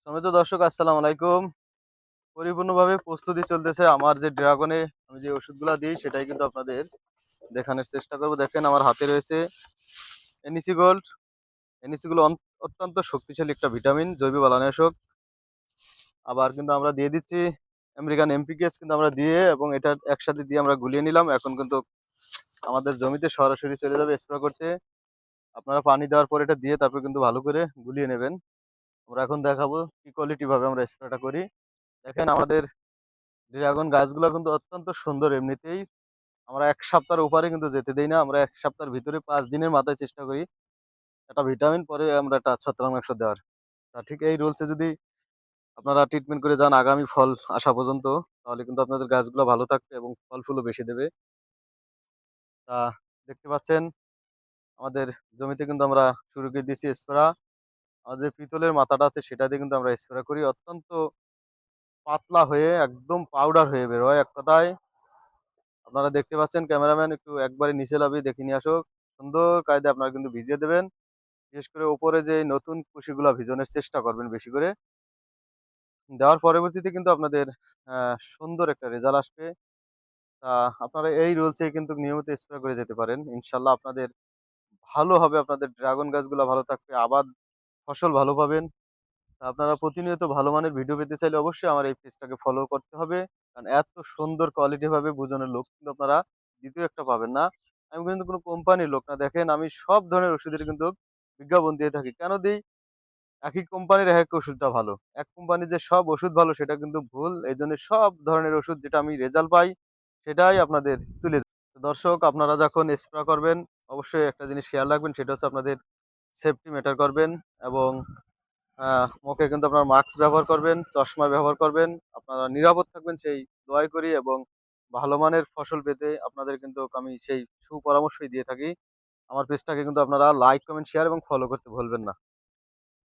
সম্মানিত দর্শক আসসালামু আলাইকুম। পরিপূর্ণভাবে প্রস্তুতি চলতেছে আমার যে ড্রাগনে আমি যে ওষুধগুলা দিই সেটাই কিন্তু আপনাদের দেখানোর চেষ্টা করব। দেখেন আমার হাতে রয়েছে এনইসি গোল্ড। এনইসি গুলো অত্যন্ত শক্তিশালী একটা ভিটামিন, জৈব বালানাশক। আবার কিন্তু আমরা দিয়ে দিচ্ছি আমেরিকান এমপিকেস কিন্তু আমরা দিয়ে এবং এটা একসাথে দিয়ে আমরা গুলিয়ে নিলাম। এখন কিন্তু আমাদের জমিতে সরাসরি চলে যাবে স্প্রে করতে। আপনারা পানি দেওয়ার পর এটা দিয়ে তারপর কিন্তু ভালো করে গুলিয়ে নেবেন। আমরা এখন দেখাবো কি কোয়ালিটি ভাবে আমরা স্প্রেটা করি। দেখেন আমাদের ড্রাগন গাছগুলো কিন্তু অত্যন্ত সুন্দর এমনিতেই। আমরা ১ সপ্তাহের উপরে কিন্তু যেতে দেই না। আমরা ১ সপ্তাহের ভিতরে ৫ দিনের মাথায় চেষ্টা করি একটা ভিটামিন পরে আমরা একটা ছত্রাকনাশক দেওয়ার। ঠিক এই রুলসে যদি আপনারা ট্রিটমেন্ট করে যান আগামী ফল আসা পর্যন্ত, তাহলে কিন্তু আপনাদের গাছগুলো ভালো থাকবে এবং ফল-ফুলও বেশি দেবে। তা দেখতে পাচ্ছেন আমাদের জমিতে কিন্তু আমরা শুরু করে দিয়েছি স্প্রে। আমাদের পিতলের মাথাটা আছে সেটা দিয়ে কিন্তু আমরা স্প্রে করি। অত্যন্ত পাতলা হয়ে একদম পাউডার হয়ে বের হয় এক কথায়। আপনারা দেখতে পাচ্ছেন ক্যামেরাম্যান একটু একবারে নিচে লাফিয়ে দেখে নিয়ে আসুক। সুন্দর কায়দায় আপনারা কিন্তু ভিজিয়ে দেবেন। বিশেষ করে উপরে যে নতুন কুশিগুলা ভিজানোর চেষ্টা করবেন বেশি করে। দেওয়ার পরবর্তীতে কিন্তু আপনাদের সুন্দর একটা রেজাল্ট আসবে। তা আপনারা এই রুলসে কিন্তু নিয়মিত স্প্রে করে যেতে পারেন। ইনশাআল্লাহ আপনাদের ভালো হবে। আপনাদের ড্রাগন গাছগুলা ভালো থাকবে, আবাদ ফসল ভালো পাবেন। তা আপনারা প্রতিনিয়ত ভালো মানের ভিডিও পেতে চাইলে অবশ্যই আমার এই পেজটাকে ফলো করতে হবে। কারণ এত সুন্দর কোয়ালিটি ভাবে বোঝানোর লোক কিন্তু আপনারা দ্বিতীয় একটা পাবেন না। আমি কিন্তু কোনো কোম্পানির লোক না। দেখেন আমি সব ধরনের ওষুধের কিন্তু বিজ্ঞাপন দিয়ে থাকি। কেন দেই? একই কোম্পানির একেক ওষুধটা ভালো। এক কোম্পানির যে সব ওষুধ ভালো সেটা কিন্তু ভুল। এইজন্য সব ধরনের ওষুধ যেটা আমি রেজাল্ট পাই সেটাই আপনাদের তুলে ধরি। তো দর্শক আপনারা যখন স্প্রে করবেন অবশ্যই একটা জিনিস খেয়াল রাখবেন সেটা হচ্ছে আপনাদের সেফটি ম্যাটার করবেন এবং মুখে কিন্তু আপনারা মাস্ক ব্যবহার করবেন, চশমা ব্যবহার করবেন। আপনারা নিরাপদ থাকবেন সেই দোয়াই করি এবং ভালো মানের ফসল পেতে আপনাদের কিন্তু আমি সেই সুপরামর্শই দিয়ে থাকি। আমার পেজটাকে কিন্তু আপনারা লাইক, কমেন্ট, শেয়ার এবং ফলো করতে ভুলবেন না।